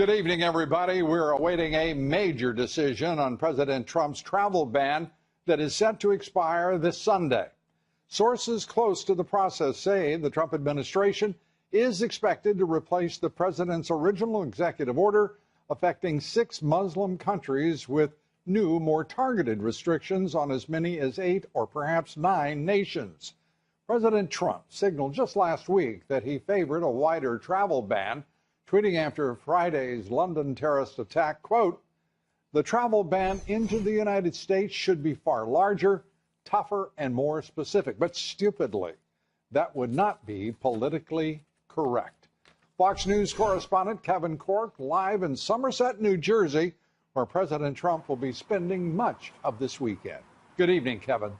Good evening, everybody. We're awaiting a major decision on President Trump's travel ban that is set to expire this Sunday. Sources close to the process say the Trump administration is expected to replace the president's original executive order affecting 6 Muslim countries with new, more targeted restrictions on as many as 8 or perhaps 9 nations. President Trump signaled just last week that he favored a wider travel ban, tweeting after Friday's London terrorist attack, quote, "The travel ban into the United States should be far larger, tougher, and more specific." But stupidly, that would not be politically correct. Fox News correspondent Kevin Corke live in Somerset, New Jersey, where President Trump will be spending much of this weekend. Good evening, Kevin.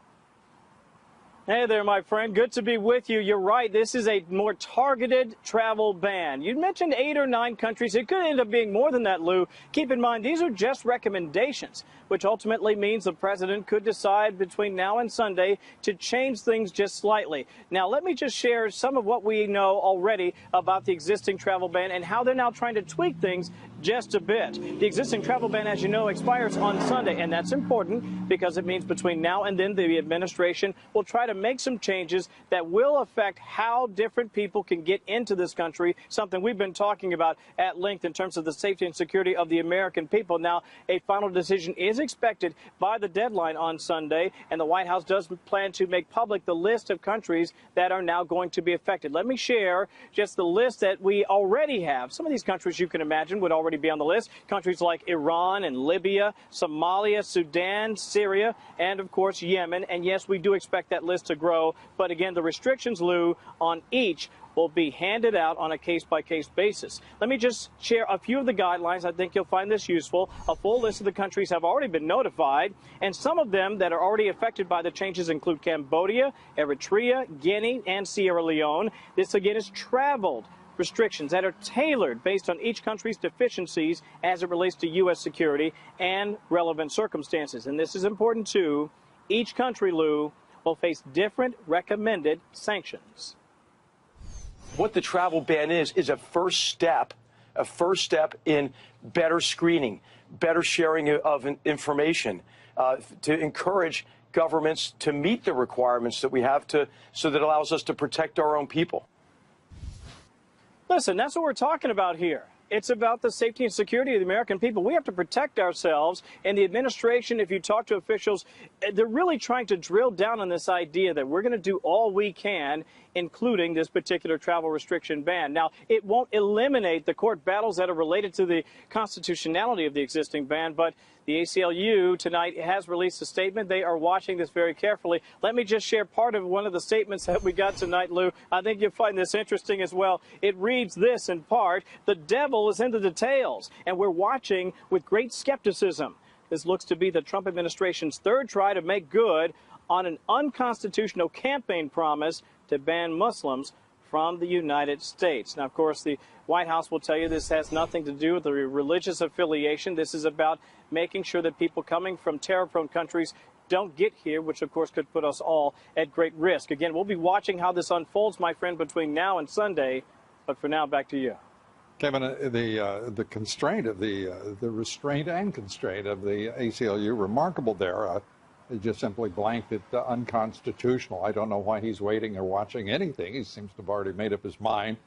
Hey there, my friend. Good to be with you. You're right. This is a more targeted travel ban. You mentioned 8 or 9 countries. It could end up being more than that, Lou. Keep in mind, these are just recommendations, which ultimately means the president could decide between now and Sunday to change things just slightly. Now, let me just share some of what we know already about the existing travel ban and how they're now trying to tweak things just a bit. The existing travel ban, as you know, expires on Sunday, and that's important because it means between now and then the administration will try to make some changes that will affect how different people can get into this country, something we've been talking about at length in terms of the safety and security of the American people. Now, a final decision is expected by the deadline on Sunday, and the White House does plan to make public the list of countries that are now going to be affected. Let me share just the list that we already have. Some of these countries you can imagine would already be on the list. Countries like Iran and Libya, Somalia, Sudan, Syria, and of course Yemen. And yes, we do expect that list to grow. But again, the restrictions, Lou, on each will be handed out on a case-by-case basis. Let me just share a few of the guidelines. I think you'll find this useful. A full list of the countries have already been notified, and some of them that are already affected by the changes include Cambodia, Eritrea, Guinea, and Sierra Leone. This, again, is traveled restrictions that are tailored based on each country's deficiencies as it relates to U.S. security and relevant circumstances. And this is important, too. Each country, Lou, will face different recommended sanctions. What the travel ban is a first step in better screening, better sharing of information, to encourage governments to meet the requirements that we have so that allows us to protect our own people. Listen, that's what we're talking about here. It's about the safety and security of the American people. We have to protect ourselves. And the administration, if you talk to officials, they're really trying to drill down on this idea that we're going to do all we can, including this particular travel restriction ban. Now, it won't eliminate the court battles that are related to the constitutionality of the existing ban, but the ACLU tonight has released a statement. They are watching this very carefully. Let me just share part of one of the statements that we got tonight, Lou. I think you'll find this interesting as well. It reads this in part: "The devil is in the details, and we're watching with great skepticism." This looks to be the Trump administration's third try to make good on an unconstitutional campaign promise to ban Muslims from the United States. Now, of course, the White House will tell you this has nothing to do with the religious affiliation. This is about making sure that people coming from terror-prone countries don't get here, which, of course, could put us all at great risk. Again, we'll be watching how this unfolds, my friend, between now and Sunday. But for now, back to you. Kevin, the constraint of the restraint and constraint of the ACLU, remarkable there. They just simply blanked it unconstitutional. I don't know why he's waiting or watching anything. He seems to have already made up his mind.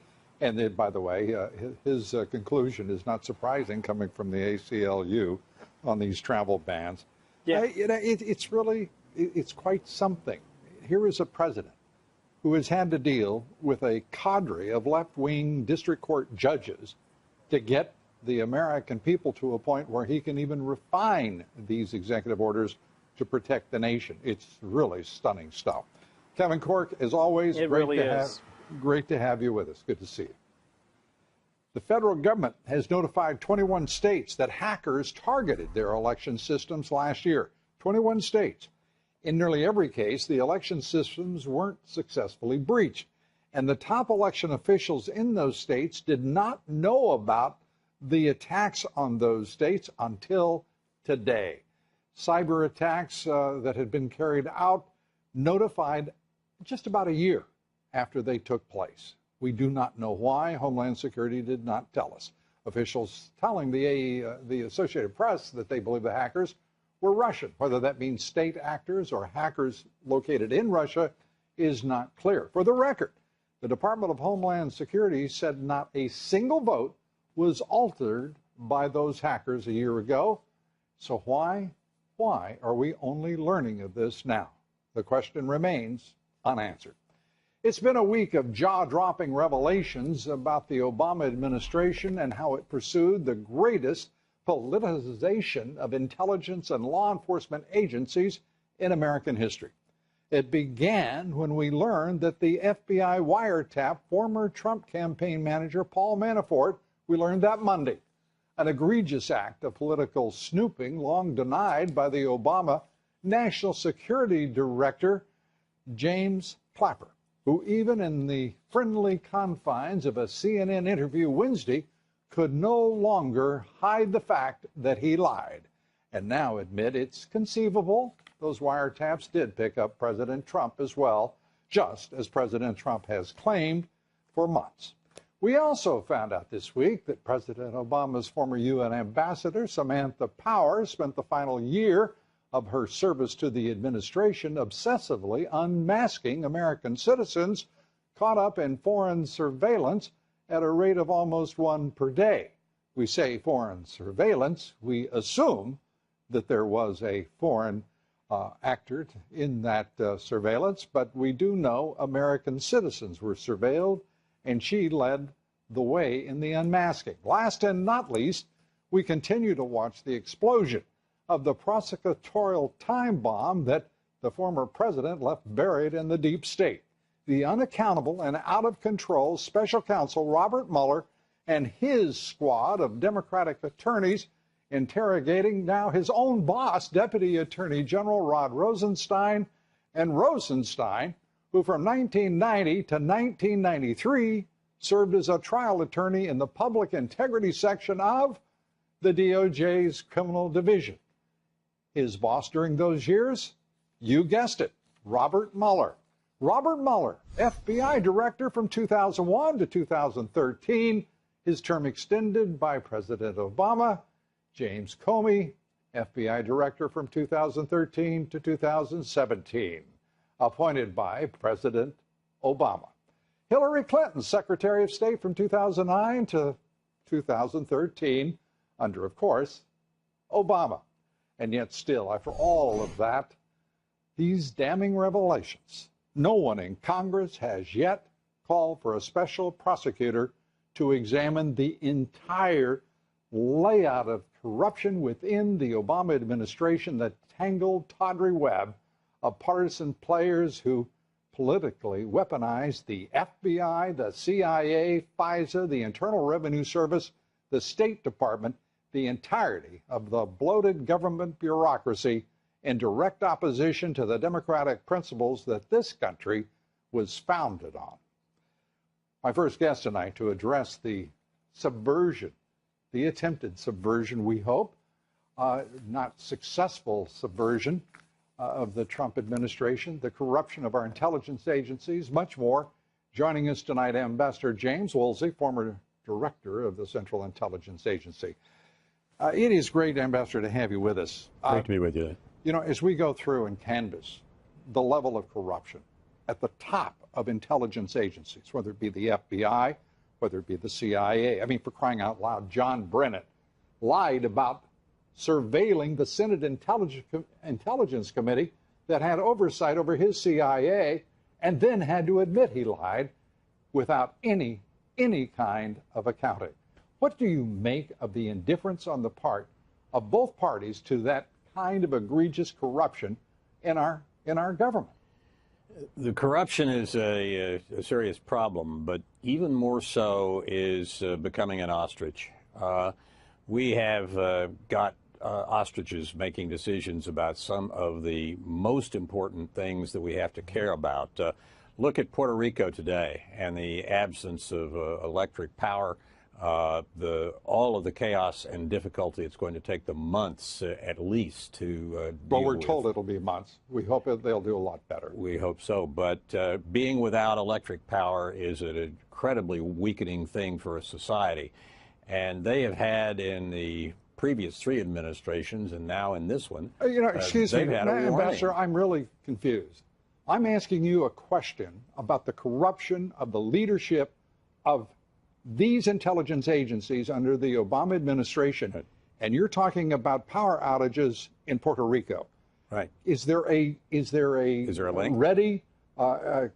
And then, by the way, his conclusion is not surprising coming from the ACLU on these travel bans. Yeah. It's quite something. Here is a president who has had to deal with a cadre of left-wing district court judges to get the American people to a point where he can even refine these executive orders to protect the nation. It's really stunning stuff. Kevin Corke, as always, great to have you with us. Good to see you. The federal government has notified 21 states that hackers targeted their election systems last year. 21 states. In nearly every case, the election systems weren't successfully breached, and the top election officials in those states did not know about the attacks on those states until today. Cyber attacks that had been carried out notified just about a year after they took place. We do not know why. Homeland Security did not tell us. Officials telling the Associated Press that they believe the hackers were Russian. Whether that means state actors or hackers located in Russia is not clear. For the record, the Department of Homeland Security said not a single vote was altered by those hackers a year ago. So why are we only learning of this now? The question remains unanswered. It's been a week of jaw-dropping revelations about the Obama administration and how it pursued the greatest politicization of intelligence and law enforcement agencies in American history. It began when we learned that the FBI wiretapped former Trump campaign manager Paul Manafort. We learned that Monday, an egregious act of political snooping long denied by the Obama National Security Director, James Clapper, who even in the friendly confines of a CNN interview Wednesday could no longer hide the fact that he lied and now admit it's conceivable those wiretaps did pick up President Trump as well, just as President Trump has claimed for months. We also found out this week that President Obama's former UN ambassador, Samantha Power, spent the final year of her service to the administration obsessively unmasking American citizens caught up in foreign surveillance at a rate of almost one per day. We say foreign surveillance. We assume that there was a foreign actor in that surveillance, but we do know American citizens were surveilled, and she led the way in the unmasking. Last and not least, we continue to watch the explosion of the prosecutorial time bomb that the former president left buried in the deep state. The unaccountable and out-of-control special counsel Robert Mueller and his squad of Democratic attorneys interrogating now his own boss, Deputy Attorney General Rod Rosenstein, and Rosenstein, who from 1990 to 1993 served as a trial attorney in the public integrity section of the DOJ's criminal division. His boss during those years, you guessed it, Robert Mueller. Robert Mueller, FBI director from 2001 to 2013, his term extended by President Obama. James Comey, FBI director from 2013 to 2017, appointed by President Obama. Hillary Clinton, Secretary of State from 2009 to 2013, under, of course, Obama. And yet still, after all of that, these damning revelations, no one in Congress has yet called for a special prosecutor to examine the entire layout of corruption within the Obama administration, the tangled, tawdry web of partisan players who politically weaponized the FBI, the CIA, FISA, the Internal Revenue Service, the State Department, the entirety of the bloated government bureaucracy in direct opposition to the democratic principles that this country was founded on. My first guest tonight to address the subversion, the attempted subversion, we hope, not successful subversion of the Trump administration, the corruption of our intelligence agencies, much more. Joining us tonight, Ambassador James Woolsey, former director of the Central Intelligence Agency. It is great, Ambassador, to have you with us. Great to be with you. You know, as we go through and canvass the level of corruption at the top of intelligence agencies, whether it be the FBI, whether it be the CIA. I mean, for crying out loud, John Brennan lied about surveilling the Senate Intelligence Committee that had oversight over his CIA, and then had to admit he lied without any kind of accounting. What do you make of the indifference on the part of both parties to that kind of egregious corruption in our government? The corruption is a serious problem, but even more so is becoming an ostrich. We have got ostriches making decisions about some of the most important things that we have to care about. Look at Puerto Rico today and the absence of electric power, all of the chaos and difficulty it's going to take them months at least to Well, we're told it'll be months. We hope they'll do a lot better. We hope so. But being without electric power is an incredibly weakening thing for a society. And they have had in the previous 3 administrations and now in this one. Excuse me, Ambassador, I'm really confused. I'm asking you a question about the corruption of the leadership of these intelligence agencies under the Obama administration, right. And you're talking about power outages in Puerto Rico. Right. Is there a link? Ready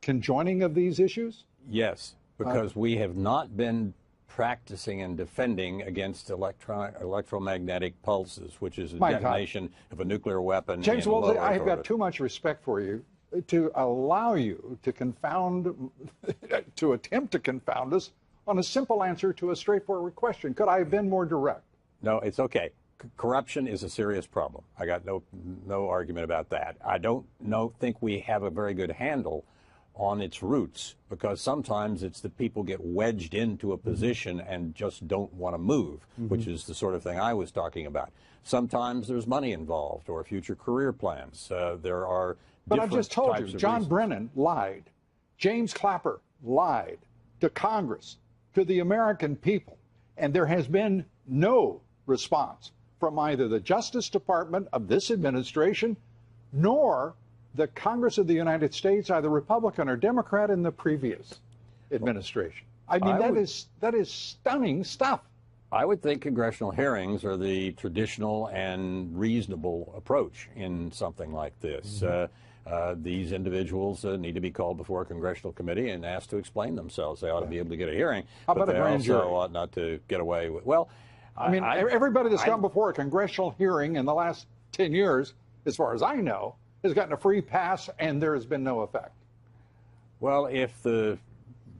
conjoining of these issues? Yes, because we have not been practicing and defending against electromagnetic pulses, which is a detonation of a nuclear weapon. James Woolsey, I have got too much respect for you to allow you to to attempt to confound us on a simple answer to a straightforward question. Could I have been more direct? No, it's okay. Corruption is a serious problem. I got no argument about that. I don't think we have a very good handle on its roots, because sometimes it's that people get wedged into a position and just don't want to move, which is the sort of thing I was talking about. Sometimes there's money involved or future career plans. There are But I've just told you, John Brennan lied. James Clapper lied to Congress, to the American people, and there has been no response from either the Justice Department of this administration nor the Congress of the United States, either Republican or Democrat, in the previous administration. I mean, that is stunning stuff. I would think congressional hearings are the traditional and reasonable approach in something like this. These individuals need to be called before a congressional committee and asked to explain themselves. They ought to be able to get a hearing. How about but they a grand jury? Also ought not to get away with. Well, I mean, everybody that's gone before a congressional hearing in the last 10 years, as far as I know, has gotten a free pass, and there has been no effect. Well, if the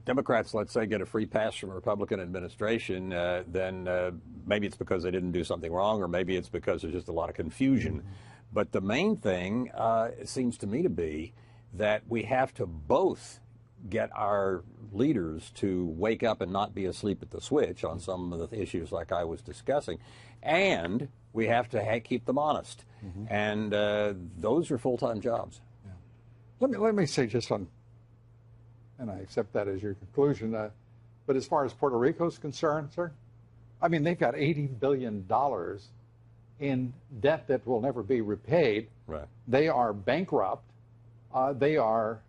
Democrats, let's say, get a free pass from a Republican administration, then maybe it's because they didn't do something wrong, or maybe it's because there's just a lot of confusion. But the main thing, it seems to me to be that we have to both get our leaders to wake up and not be asleep at the switch on some of the issues like I was discussing, and we have to keep them honest. And those are full-time jobs. Yeah. Let me say just on, and I accept that as your conclusion, but as far as Puerto Rico is concerned, sir, I mean, they've got $80 billion in debt that will never be repaid. Right. They are bankrupt. They are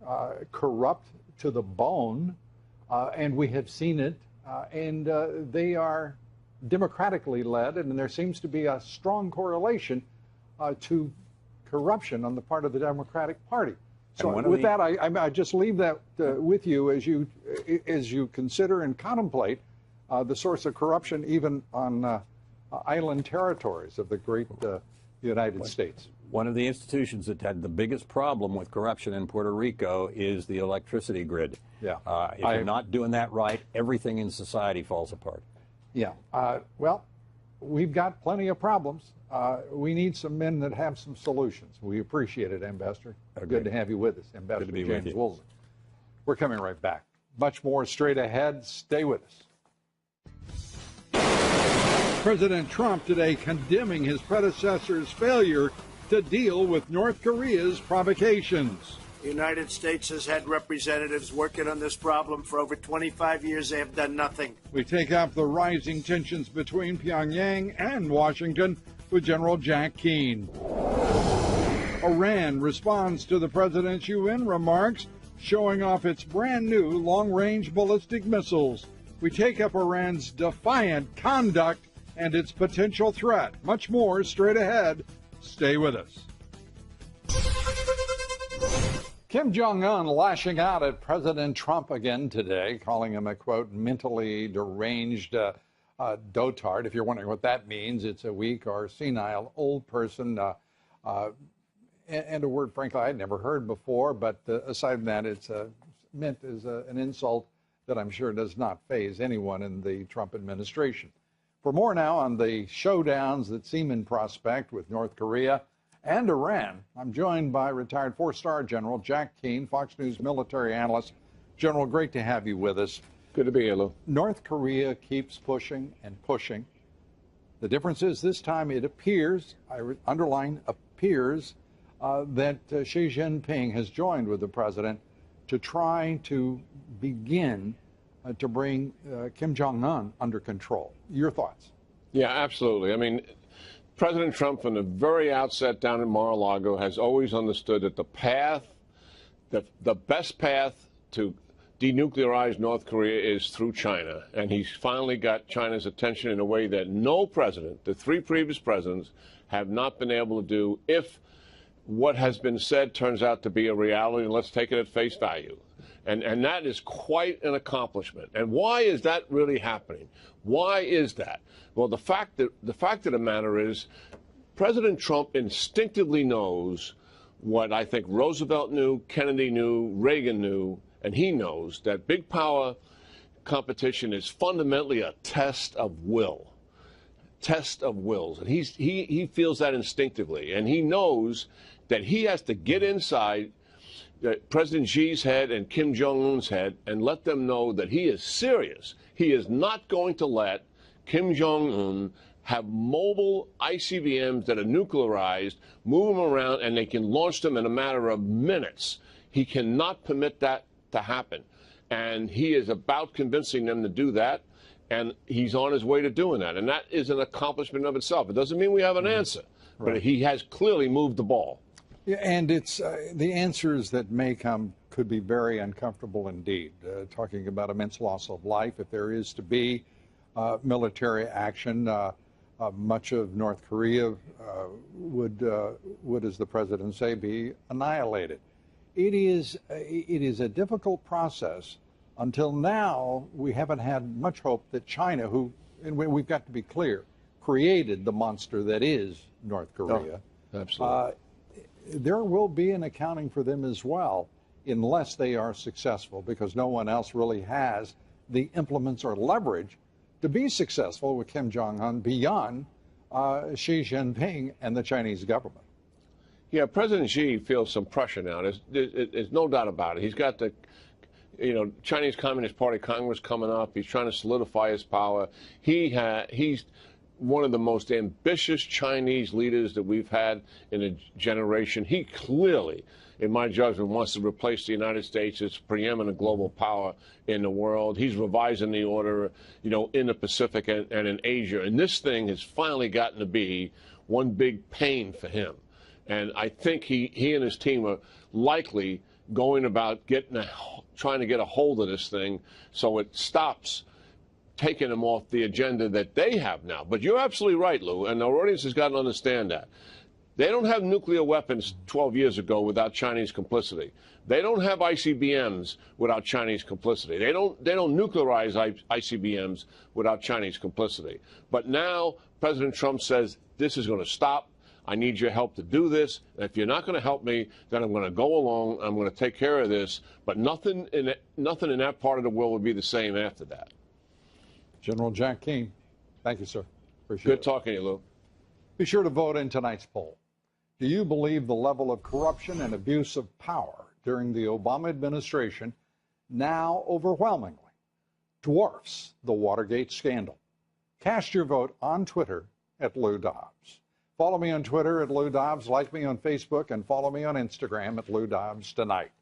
corrupt to the bone, and we have seen it. And they are democratically led, and there seems to be a strong correlation to corruption on the part of the Democratic Party. So with that, I just leave that with you as you consider and contemplate the source of corruption even on island territories of the great United States. One of the institutions that had the biggest problem with corruption in Puerto Rico is the electricity grid. Yeah. If you're not doing that right, everything in society falls apart. Yeah. Well, we've got plenty of problems. We need some men that have some solutions. We appreciate it, Ambassador. Good to have you with us, Ambassador James Woolsey. We're coming right back. Much more straight ahead. Stay with us. President Trump today condemning his predecessor's failure to deal with North Korea's provocations. The United States has had representatives working on this problem for over 25 years. They have done nothing. We take up the rising tensions between Pyongyang and Washington with General Jack Keane. Iran responds to the president's UN remarks, showing off its brand new long-range ballistic missiles. We take up Iran's defiant conduct and its potential threat. Much more straight ahead. Stay with us. Kim Jong-un lashing out at President Trump again today, calling him a, quote, mentally deranged dotard. If you're wondering what that means, it's a weak or senile old person, and a word, frankly, I'd never heard before. But aside from that, it's meant as an insult that I'm sure does not faze anyone in the Trump administration. For more now on the showdowns that seem in prospect with North Korea and Iran, I'm joined by retired four-star General Jack Keane, Fox News military analyst. General, great to have you with us. Good to be here, Lou. North Korea keeps pushing and pushing. The difference is this time it appears, I underline appears, that Xi Jinping has joined with the president to try to begin to bring Kim Jong-un under control. Your thoughts? Yeah, absolutely. I mean, President Trump, from the very outset down in Mar-a-Lago, has always understood that the path, the best path to denuclearize North Korea is through China. And he's finally got China's attention in a way that no president, the three previous presidents, have not been able to do if what has been said turns out to be a reality, and let's take it at face value. And that is quite an accomplishment. And why is that really happening? Why is that? Well, the fact of the matter is President Trump instinctively knows what I think Roosevelt knew, Kennedy knew, Reagan knew, and he knows that big power competition is fundamentally a test of will. Test of wills. And he feels that instinctively. And he knows that he has to get inside President Xi's head and Kim Jong-un's head and let them know that he is serious. He is not going to let Kim Jong-un have mobile ICBMs that are nuclearized, move them around, and they can launch them in a matter of minutes. He cannot permit that to happen. And he is about convincing them to do that, and he's on his way to doing that. And that is an accomplishment of itself. It doesn't mean we have an answer, but he has clearly moved the ball. Yeah, and it's the answers that may come could be very uncomfortable indeed. Talking about immense loss of life, if there is to be military action, much of North Korea would, as the president say, be annihilated. It is a difficult process. Until now, we haven't had much hope that China, who, and we've got to be clear, created the monster that is North Korea. Oh, absolutely. There will be an accounting for them as well, unless they are successful, because no one else really has the implements or leverage to be successful with Kim Jong-un beyond Xi Jinping and the Chinese government. Yeah, President Xi feels some pressure now. There's no doubt about it. He's got the, Chinese Communist Party Congress coming up. He's trying to solidify his power. He's one of the most ambitious Chinese leaders that we've had in a generation. He clearly, in my judgment, wants to replace the United States as preeminent global power in the world. He's revising the order, in the Pacific and in Asia. And this thing has finally gotten to be one big pain for him. And I think he and his team are likely going about trying to get a hold of this thing so it stops taking them off the agenda that they have now. But you're absolutely right, Lou, and our audience has got to understand that. They don't have nuclear weapons 12 years ago without Chinese complicity. They don't have ICBMs without Chinese complicity. They don't nuclearize ICBMs without Chinese complicity. But now President Trump says this is going to stop. I need your help to do this. And if you're not going to help me, then I'm going to go along. I'm going to take care of this. But nothing in that part of the world will be the same after that. General Jack Keane, thank you, sir. Appreciate it. Good talking to you, Lou. Be sure to vote in tonight's poll. Do you believe the level of corruption and abuse of power during the Obama administration now overwhelmingly dwarfs the Watergate scandal? Cast your vote on Twitter at Lou Dobbs. Follow me on Twitter at Lou Dobbs, like me on Facebook, and follow me on Instagram at Lou Dobbs Tonight.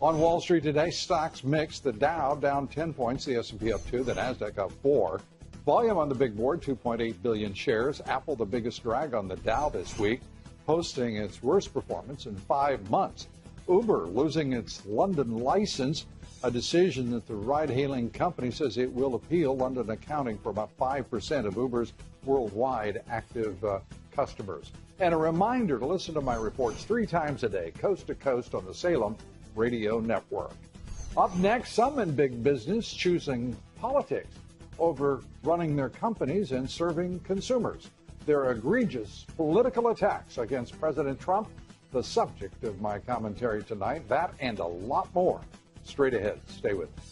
On Wall Street today, stocks mixed. The Dow down 10 points, the S&P up 2, the Nasdaq up 4. Volume on the big board, 2.8 billion shares. Apple, the biggest drag on the Dow this week, posting its worst performance in 5 months. Uber losing its London license, a decision that the ride-hailing company says it will appeal, London accounting for about 5% of Uber's worldwide active customers. And a reminder to listen to my reports 3 times a day, coast to coast on the Salem Radio Network. Up next, some in big business choosing politics over running their companies and serving consumers. Their egregious political attacks against President Trump, the subject of my commentary tonight. That and a lot more straight ahead. Stay with me.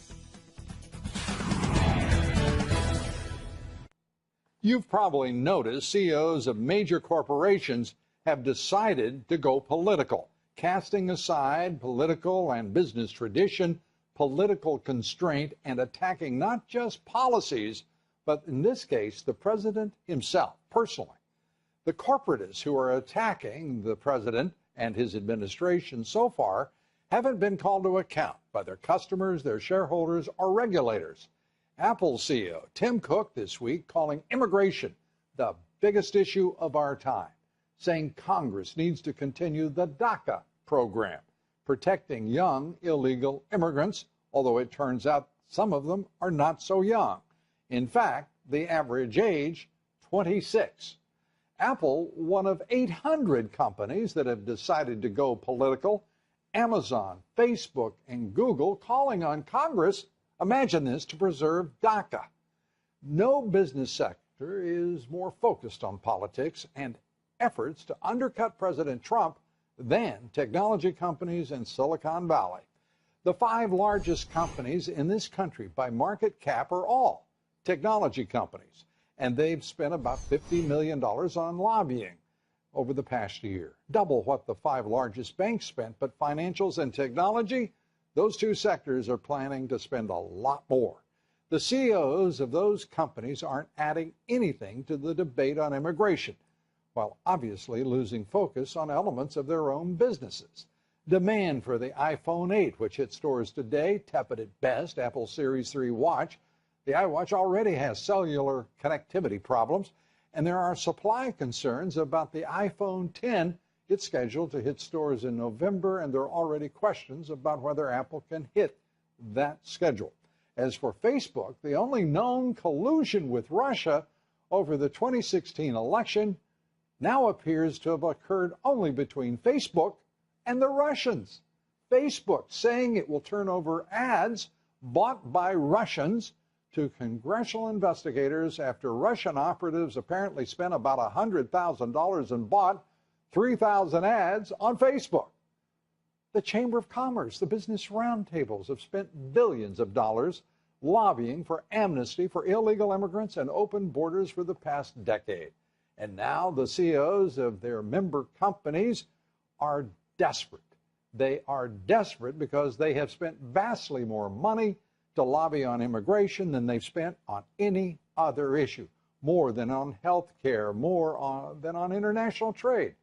You've probably noticed CEOs of major corporations have decided to go political, casting aside political and business tradition, political constraint, and attacking not just policies, but in this case, the president himself, personally. The corporatists who are attacking the president and his administration so far haven't been called to account by their customers, their shareholders, or regulators. Apple CEO Tim Cook this week calling immigration the biggest issue of our time, saying Congress needs to continue the DACA program, protecting young illegal immigrants, although it turns out some of them are not so young. In fact, the average age, 26. Apple, one of 800 companies that have decided to go political. Amazon, Facebook, and Google calling on Congress, imagine this, to preserve DACA. No business sector is more focused on politics and efforts to undercut President Trump than technology companies in Silicon Valley. The 5 largest companies in this country by market cap are all technology companies, and they've spent about $50 million on lobbying over the past year, double what the 5 largest banks spent. But financials and technology, those 2 sectors are planning to spend a lot more. The CEOs of those companies aren't adding anything to the debate on immigration, while obviously losing focus on elements of their own businesses. Demand for the iPhone 8, which hit stores today, tepid at best. Apple Series 3 watch. The iWatch already has cellular connectivity problems, and there are supply concerns about the iPhone 10. It's scheduled to hit stores in November, and there are already questions about whether Apple can hit that schedule. As for Facebook, the only known collusion with Russia over the 2016 election now appears to have occurred only between Facebook and the Russians. Facebook saying it will turn over ads bought by Russians to congressional investigators after Russian operatives apparently spent about $100,000 and bought 3,000 ads on Facebook. The Chamber of Commerce, the business roundtables have spent billions of dollars lobbying for amnesty for illegal immigrants and open borders for the past decade. And now the CEOs of their member companies are desperate. They are desperate because they have spent vastly more money to lobby on immigration than they've spent on any other issue, more than on health care, than on international trade.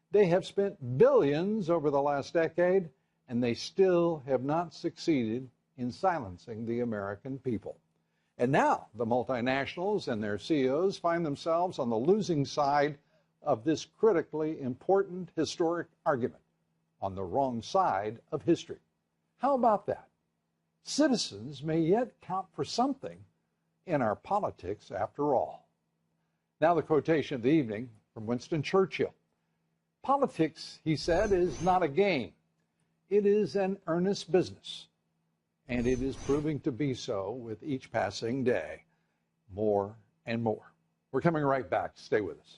They have spent billions over the last decade, and they still have not succeeded in silencing the American people. And now the multinationals and their CEOs find themselves on the losing side of this critically important historic argument, on the wrong side of history. How about that? Citizens may yet count for something in our politics after all. Now the quotation of the evening from Winston Churchill. Politics, he said, is not a game. It is an earnest business. And it is proving to be so with each passing day, more and more. We're coming right back. Stay with us.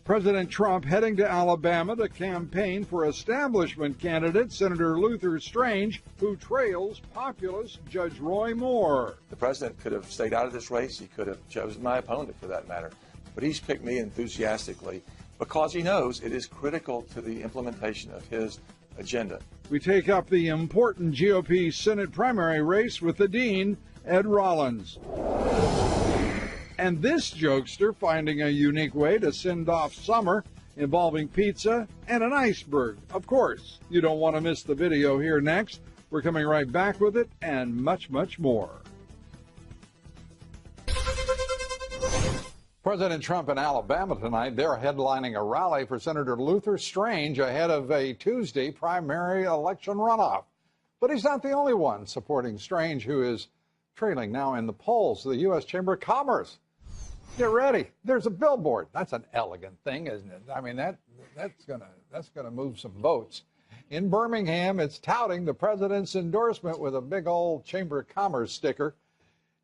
President Trump heading to Alabama to campaign for establishment candidate Senator Luther Strange, who trails populist Judge Roy Moore. The president could have stayed out of this race. He could have chosen my opponent for that matter. But he's picked me enthusiastically because he knows it is critical to the implementation of his agenda. We take up the important GOP Senate primary race with the Dean, Ed Rollins. And this jokester finding a unique way to send off summer involving pizza and an iceberg. Of course, you don't want to miss the video here next. We're coming right back with it and much, much more. President Trump in Alabama tonight, they're headlining a rally for Senator Luther Strange ahead of a Tuesday primary election runoff. But he's not the only one supporting Strange, who is trailing now in the polls. The U.S. Chamber of Commerce. Get ready. There's a billboard. That's an elegant thing, isn't it? I mean, that's gonna move some votes. In Birmingham, it's touting the president's endorsement with a big old Chamber of Commerce sticker.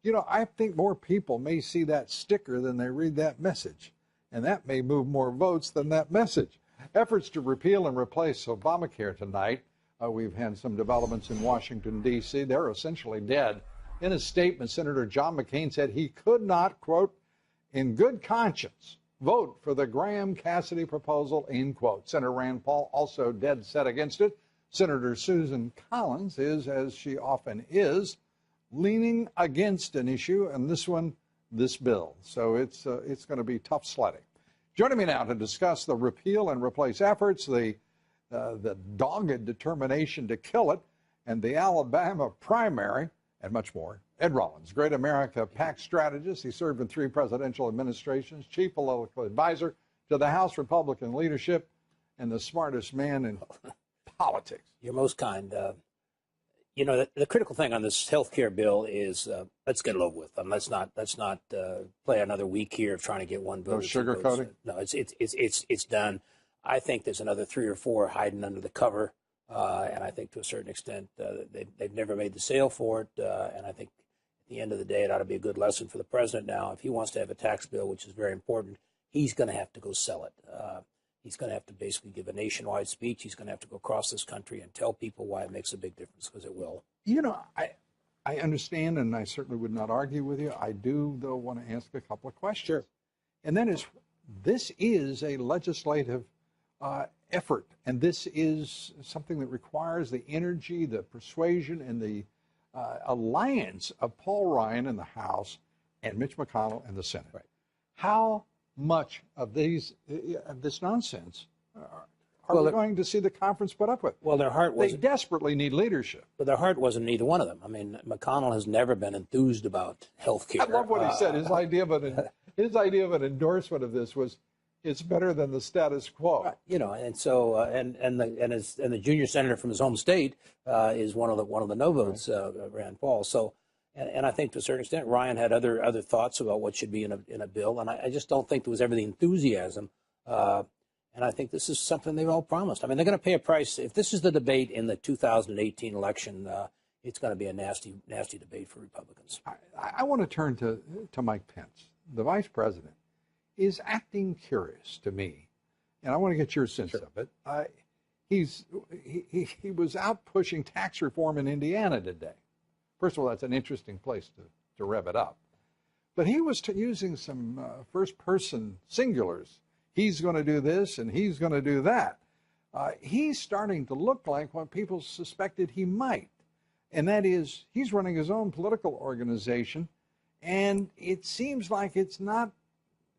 You know, I think more people may see that sticker than they read that message, and that may move more votes than that message. Efforts to repeal and replace Obamacare tonight. We've had some developments in Washington, D.C. They're essentially dead. In a statement, Senator John McCain said he could not, quote, in good conscience, vote for the Graham-Cassidy proposal, end quote. Senator Rand Paul also dead set against it. Senator Susan Collins is, as she often is, leaning against an issue, and this bill. So it's going to be tough sledding. Joining me now to discuss the repeal and replace efforts, the the dogged determination to kill it, and the Alabama primary, and much more. Ed Rollins, Great America PAC strategist. He served in 3 presidential administrations, chief political advisor to the House Republican leadership, and the smartest man in politics. You're most kind. You know, the critical thing on this health care bill is let's get it over with. Let's not play another week here of trying to get one bill. No sugarcoating? No, it's done. I think there's another 3 or 4 hiding under the cover, and I think to a certain extent they've never made the sale for it. And I think at the end of the day, it ought to be a good lesson for the president now. If he wants to have a tax bill, which is very important, he's going to have to go sell it. He's going to have to basically give a nationwide speech. He's going to have to go across this country and tell people why it makes a big difference, because it will. You know, I understand, and I certainly would not argue with you. I do, though, want to ask a couple of questions. Sure. And that is, this is a legislative effort, and this is something that requires the energy, the persuasion, and the alliance of Paul Ryan in the House and Mitch McConnell in the Senate. Right. How much of this nonsense are we going to see the conference put up with? Well, their heart was. They desperately need leadership. But their heart wasn't in either one of them. I mean, McConnell has never been enthused about health care. I love what he said. His idea of an endorsement of this was, it's better than the status quo. Right. You know, and so and the junior senator from his home state is one of the no votes, Rand Paul. So. And I think to a certain extent, Ryan had other thoughts about what should be in a bill, and I just don't think there was ever the enthusiasm. And I think this is something they've all promised. I mean, they're going to pay a price. If this is the debate in the 2018 election, it's going to be a nasty debate for Republicans. I want to turn to Mike Pence. The vice president is acting curious to me, and I want to get your sense of it. He was out pushing tax reform in Indiana today. First of all, that's an interesting place to rev it up. But he was using some first-person singulars. He's going to do this and he's going to do that. He's starting to look like what people suspected he might. And that is, he's running his own political organization, and it seems like it's not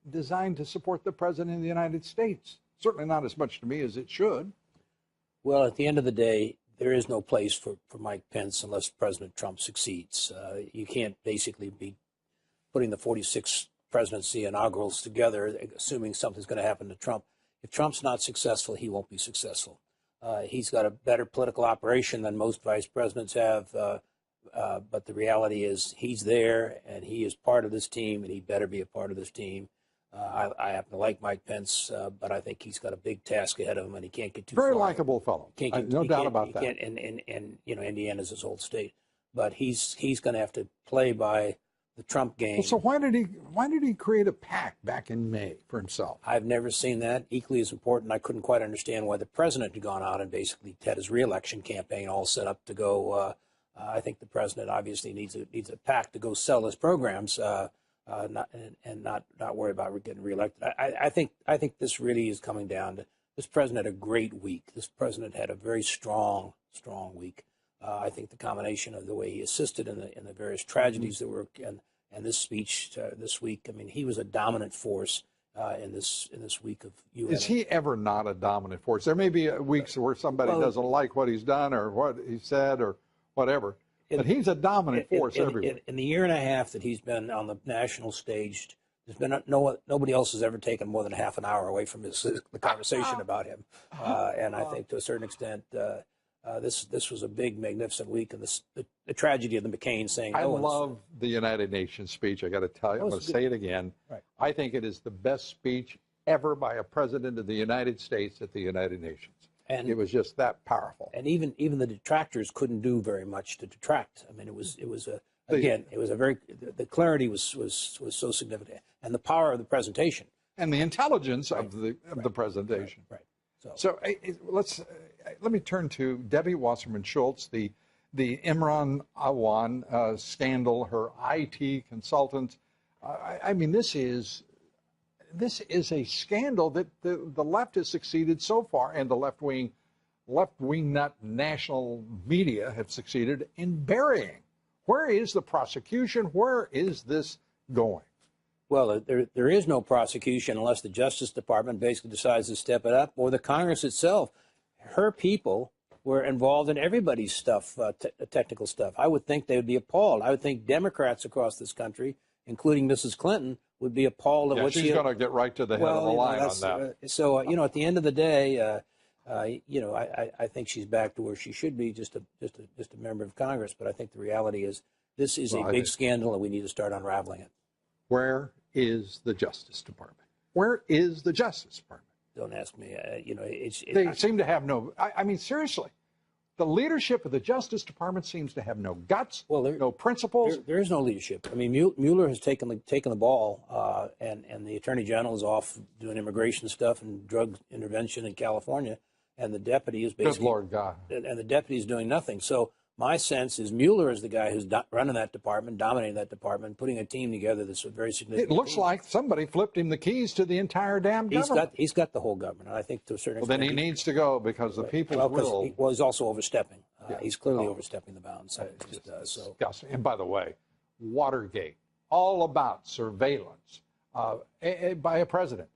designed to support the President of the United States. Certainly not as much to me as it should. Well, at the end of the day, there is no place for Mike Pence unless President Trump succeeds. You can't basically be putting the 46th presidency inaugurals together, assuming something's going to happen to Trump. If Trump's not successful, he won't be successful. He's got a better political operation than most vice presidents have, but the reality is he's there, and he is part of this team, and he better be a part of this team. I happen to like Mike Pence, but I think he's got a big task ahead of him, and he can't get too Very far. likable fellow. No doubt about that. And you know, Indiana's his old state, but he's going to have to play by the Trump game. Well, so why did he create a PAC back in May for himself? I've never seen that. Equally as important, I couldn't quite understand why the president had gone out and basically had his reelection campaign all set up to go. I think the president obviously needs a PAC to go sell his programs. Not worry about getting reelected. I think this really is coming down to this president had a great week. This president had a very strong week. I think the combination of the way he assisted in the various tragedies that were and this speech this week. I mean, he was a dominant force in this week of UN. Is he ever not a dominant force? There may be weeks where somebody doesn't like what he's done or what he said or whatever. But he's a dominant force everywhere. In the year and a half that he's been on the national stage, there's been nobody else has ever taken more than half an hour away from the conversation about him. And I think to a certain extent, this was a big, magnificent week. And the tragedy of the McCain saying, I love the United Nations speech. I got to tell you, I'm going to say it again. Right. I think it is the best speech ever by a president of the United States at the United Nations. And it was just that powerful. And even the detractors couldn't do very much to detract. I mean, it was a very the clarity was so significant, and the power of the presentation and the intelligence of the presentation. Right. So let me turn to Debbie Wasserman Schultz, the Imran Awan scandal, her IT consultant. I mean, this is a scandal that the left has succeeded so far, and the left-wing nut national media have succeeded in burying. Where is the prosecution? Where is this going? Well, there is no prosecution unless the Justice Department basically decides to step it up, or the Congress itself her people were involved in everybody's stuff, technical stuff. I would think they would be appalled. I would think Democrats across this country, including Mrs. Clinton, would be appalled at what she's going to get right to the head of the line on that. So, at the end of the day, I think she's back to where she should be, just a member of Congress. But I think the reality is this is a big scandal, and we need to start unraveling it. Where is the Justice Department? Where is the Justice Department? Don't ask me. They seem to have no. I mean, seriously, the leadership of the Justice Department seems to have no guts, no principles. There is no leadership. I mean, Mueller has taken the ball, and the Attorney General is off doing immigration stuff and drug intervention in California, and the deputy is basically. Good Lord God. And the deputy is doing nothing. So my sense is Mueller is the guy who's running that department, dominating that department, putting a team together that's a very significant. It looks team. Like somebody flipped him the keys to the entire damn government. He's got the whole government. I think to a certain extent. Then he needs to go because the people will. He's also overstepping. He's clearly overstepping the bounds. Disgusting. And by the way, Watergate, all about surveillance by a president.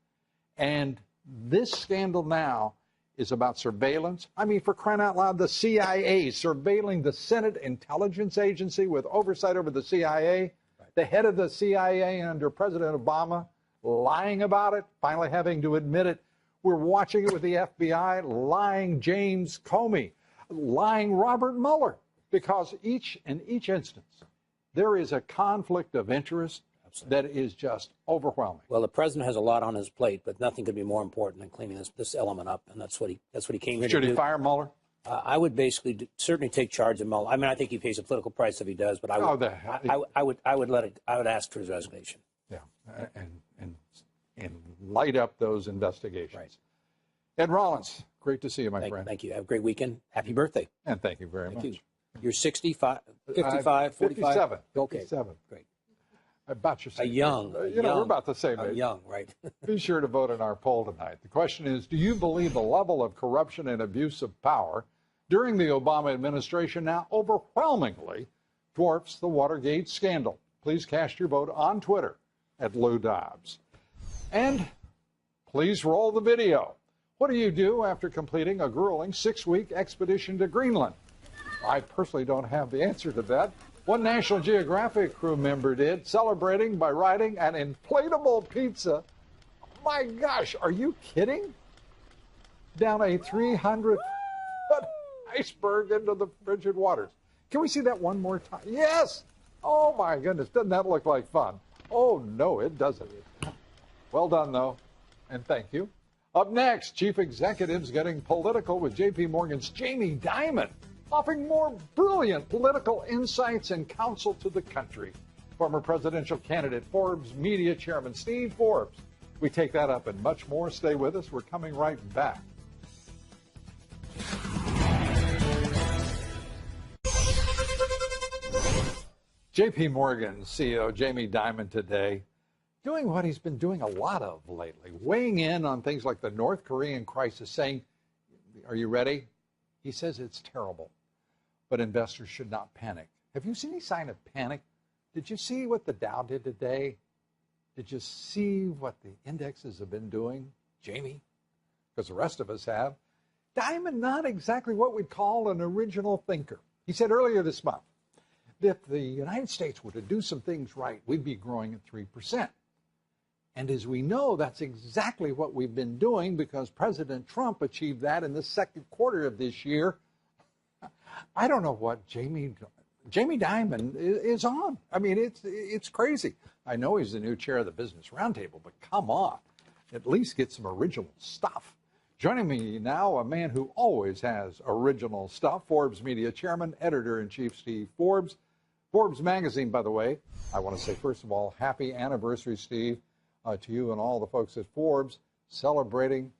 And this scandal now is about surveillance. I mean, for crying out loud, the CIA surveilling the Senate Intelligence Agency with oversight over the CIA, the head of the CIA under President Obama lying about it, finally having to admit it. We're watching it with the FBI, lying James Comey, lying Robert Mueller, because in each instance, there is a conflict of interest that is just overwhelming. Well, the president has a lot on his plate, but nothing could be more important than cleaning this element up, and that's what he came here to do. Should he fire Mueller? I would basically certainly take charge of Mueller. I mean, I think he pays a political price if he does, but I would ask for his resignation. Yeah, and light up those investigations. Right. Ed Rollins, great to see you, my friend. Thank you. Have a great weekend. Happy birthday. And thank you very much. You're 65, 55, 45? 57. Okay. 57. Great. About your same young. we're about the same age. Young, right. Be sure to vote in our poll tonight. The question is, do you believe the level of corruption and abuse of power during the Obama administration now overwhelmingly dwarfs the Watergate scandal? Please cast your vote on Twitter at Lou Dobbs. And please roll the video. What do you do after completing a grueling 6-week expedition to Greenland? I personally don't have the answer to that. One National Geographic crew member did, celebrating by riding an inflatable pizza. My gosh, are you kidding? Down a 300-foot iceberg into the frigid waters. Can we see that one more time? Yes! Oh, my goodness. Doesn't that look like fun? Oh, no, it doesn't. Well done, though, and thank you. Up next, chief executives getting political with J.P. Morgan's Jamie Dimon, offering more brilliant political insights and counsel to the country. Former presidential candidate, Forbes media chairman Steve Forbes. We take that up and much more. Stay with us. We're coming right back. J.P. Morgan CEO Jamie Dimon today doing what he's been doing a lot of lately, weighing in on things like the North Korean crisis, saying, are you ready? He says it's terrible, but investors should not panic. Have you seen any sign of panic? Did you see what the Dow did today? Did you see what the indexes have been doing, Jamie? Because the rest of us have. Dimon, not exactly what we'd call an original thinker. He said earlier this month that if the United States were to do some things right, we'd be growing at 3%. And as we know, that's exactly what we've been doing because President Trump achieved that in the second quarter of this year. I don't know what Jamie Dimon is on. I mean, it's crazy. I know he's the new chair of the Business Roundtable, but come on, at least get some original stuff. Joining me now, a man who always has original stuff, Forbes media chairman, editor-in-chief Steve Forbes. Forbes magazine, by the way, I want to say, first of all, happy anniversary, Steve, to you and all the folks at Forbes, celebrating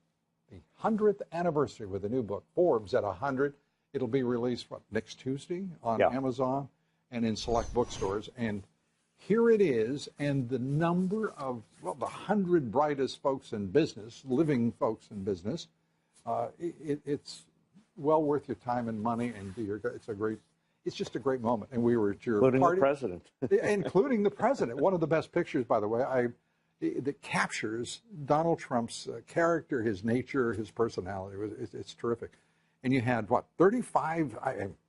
the 100th anniversary with a new book, Forbes at 100. It'll be released, next Tuesday on Amazon and in select bookstores. And here it is, and the number of, the 100 brightest folks in business, living folks in business, it's well worth your time and money, and it's just a great moment. And we were at your party. Including the president. Including the president. One of the best pictures, by the way, that captures Donald Trump's character, his nature, his personality. It's terrific. and you had, what, 35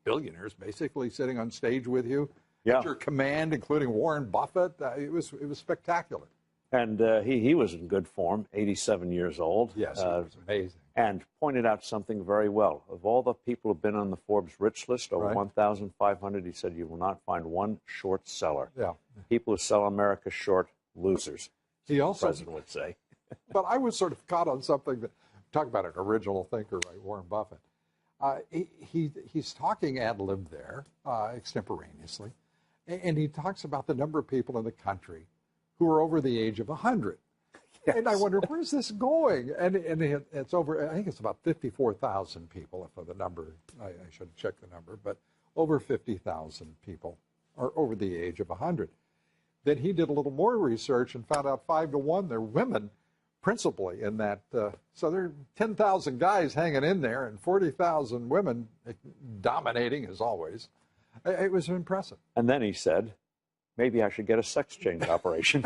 billionaires basically sitting on stage with you at your command, including Warren Buffett. It was spectacular. And he was in good form, 87 years old. Yes, he was amazing. And pointed out something very well. Of all the people who've been on the Forbes rich list, over 1,500, he said, you will not find one short seller. Yeah. People who sell America short, losers, he also, the president would say. But I was sort of caught on something that, talk about an original thinker, right, Warren Buffett. He's talking ad lib there, extemporaneously, and he talks about the number of people in the country who are over the age of 100. Yes. And I wonder, where's this going? And it's over, I think it's about 54,000 people, if the number, I should check the number, but over 50,000 people are over the age of 100. Then he did a little more research and found out 5 to 1, they're women principally in that. So there are 10,000 guys hanging in there and 40,000 women dominating as always. It was impressive. And then he said, maybe I should get a sex change operation.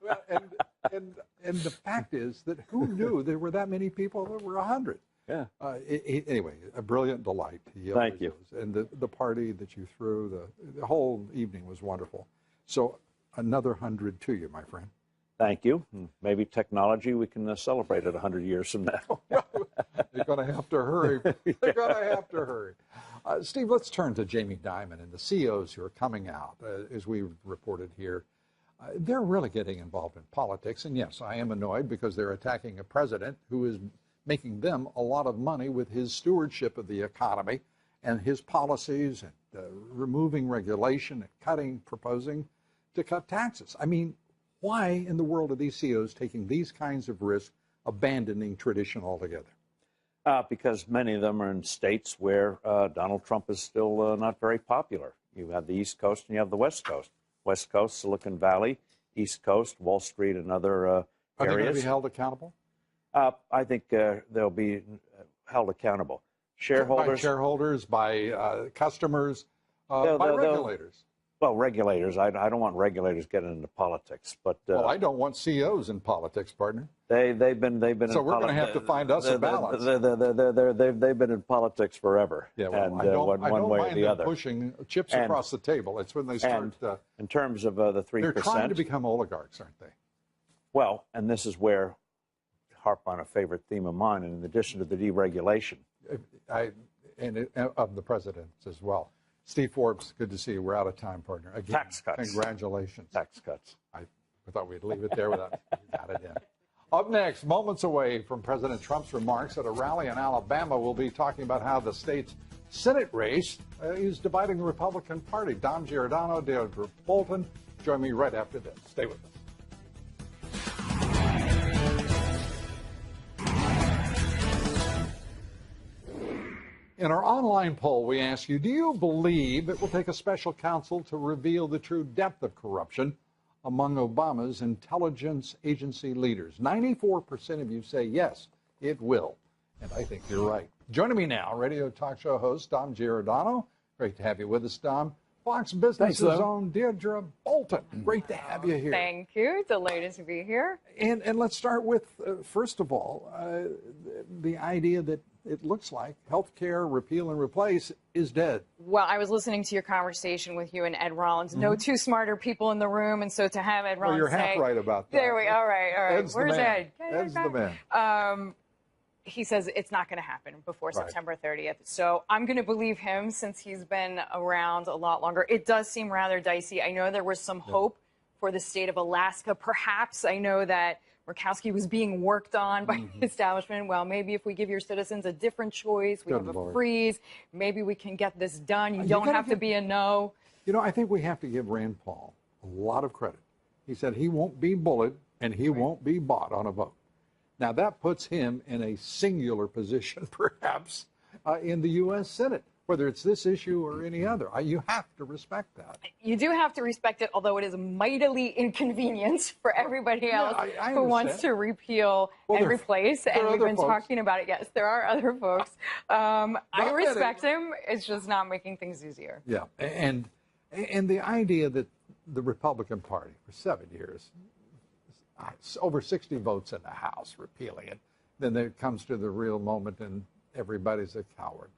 Well, and the fact is that who knew there were that many people that were 100? Yeah. Anyway, a brilliant delight. Thank you. And the party that you threw, the whole evening was wonderful. So another 100 to you, my friend. Thank you. Maybe technology, we can celebrate it 100 years from now. You're going to have to hurry. You're going to have to hurry. Steve, let's turn to Jamie Dimon and the CEOs who are coming out, as we reported here. They're really getting involved in politics. And yes, I am annoyed because they're attacking a president who is making them a lot of money with his stewardship of the economy and his policies and removing regulation and proposing to cut taxes. I mean, why in the world are these CEOs taking these kinds of risks, abandoning tradition altogether? Because many of them are in states where Donald Trump is still not very popular. You have the East Coast and you have the West Coast. West Coast, Silicon Valley, East Coast, Wall Street, and other areas. Are they going to be held accountable? I think they'll be held accountable. Shareholders, by customers, by regulators. Well, regulators. I don't want regulators getting into politics, but well, I don't want CEOs in politics, partner. They've been. So we're going to have to find us a balance. They've been in politics forever. Yeah, well, and I don't one way or mind the them other. Pushing chips across the table. It's when they start. In terms of the 3%, they're trying to become oligarchs, aren't they? Well, and this is where harp on a favorite theme of mine. And in addition to the deregulation, of the president's as well. Steve Forbes, good to see you. We're out of time, partner. Again, tax cuts. Congratulations. Tax cuts. I thought we'd leave it there without you got it in. Up next, moments away from President Trump's remarks at a rally in Alabama, we'll be talking about how the state's Senate race is dividing the Republican Party. Dom Giordano, Deirdre Bolton. Join me right after this. Stay with us. In our online poll, we ask you, do you believe it will take a special counsel to reveal the true depth of corruption among Obama's intelligence agency leaders? 94% of you say yes, it will. And I think you're right. Joining me now, radio talk show host Dom Giordano. Great to have you with us, Dom. Fox Business's own Deirdre Bolton. Great to have you here. Thank you. Delighted to be here. And let's start with, first of all, the idea that it looks like health care repeal and replace is dead. Well, I was listening to your conversation with you and Ed Rollins. No two smarter people in the room. And so to have Ed Rollins you're say, half right about that. There we all right. Ed's Where's Ed? Ed's the man. He says it's not going to happen before September 30th. So I'm going to believe him since he's been around a lot longer. It does seem rather dicey. I know there was some hope for the state of Alaska. Perhaps I know that Murkowski was being worked on by the establishment. Well, maybe if we give your citizens a different choice, we have a freeze, maybe we can get this done. You don't have to be a no. You know, I think we have to give Rand Paul a lot of credit. He said he won't be bullied and he won't be bought on a vote. Now, that puts him in a singular position, perhaps, in the U.S. Senate, whether it's this issue or any other. You have to respect that. You do have to respect it, although it is mightily inconvenient for everybody else who wants to repeal and replace. And we've been talking about it. Yes, there are other folks. I respect him. It's just not making things easier. Yeah. And the idea that the Republican Party for 7 years, over 60 votes in the House repealing it, then there comes to the real moment everybody's a coward.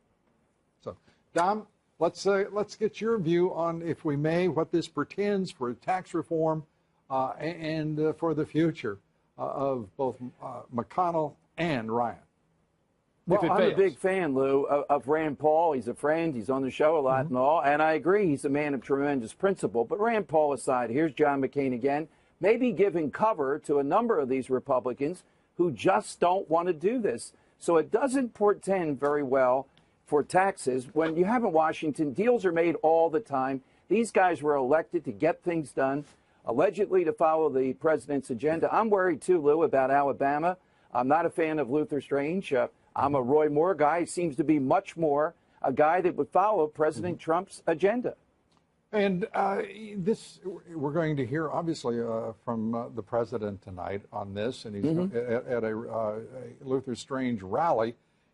So, Dom, let's get your view on, if we may, what this portends for tax reform and for the future of both McConnell and Ryan. Well, I'm a big fan, Lou, of Rand Paul. He's a friend. He's on the show a lot and all. And I agree, he's a man of tremendous principle. But Rand Paul aside, here's John McCain again, maybe giving cover to a number of these Republicans who just don't want to do this. So it doesn't portend very well for taxes. When you have in Washington, deals are made all the time. These guys were elected to get things done, allegedly to follow the president's agenda. I'm worried, too, Lou, about Alabama. I'm not a fan of Luther Strange. I'm a Roy Moore guy. He seems to be much more a guy that would follow President Trump's agenda. And we're going to hear, obviously, from the president tonight on this, and he's at a Luther Strange rally.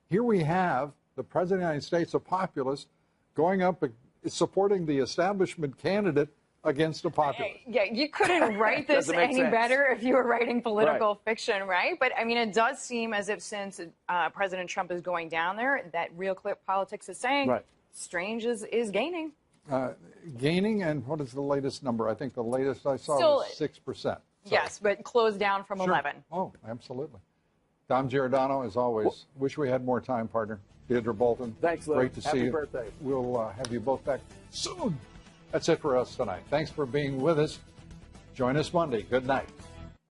Here we have the president of the United States, a populist, going up, supporting the establishment candidate against a populist. Yeah, you couldn't write this any better if you were writing political fiction, right? But, I mean, it does seem as if since President Trump is going down there, that Real Clear Politics is saying Strange is gaining. Gaining, and what is the latest number? I think the latest I saw was 6%. So. Yes, but closed down from 11. Oh, absolutely. Dom Giordano, as always. Wish we had more time, partner. Deirdre Bolton. Thanks, Lou. Great to see you. Happy birthday. We'll have you both back soon. That's it for us tonight. Thanks for being with us. Join us Monday. Good night.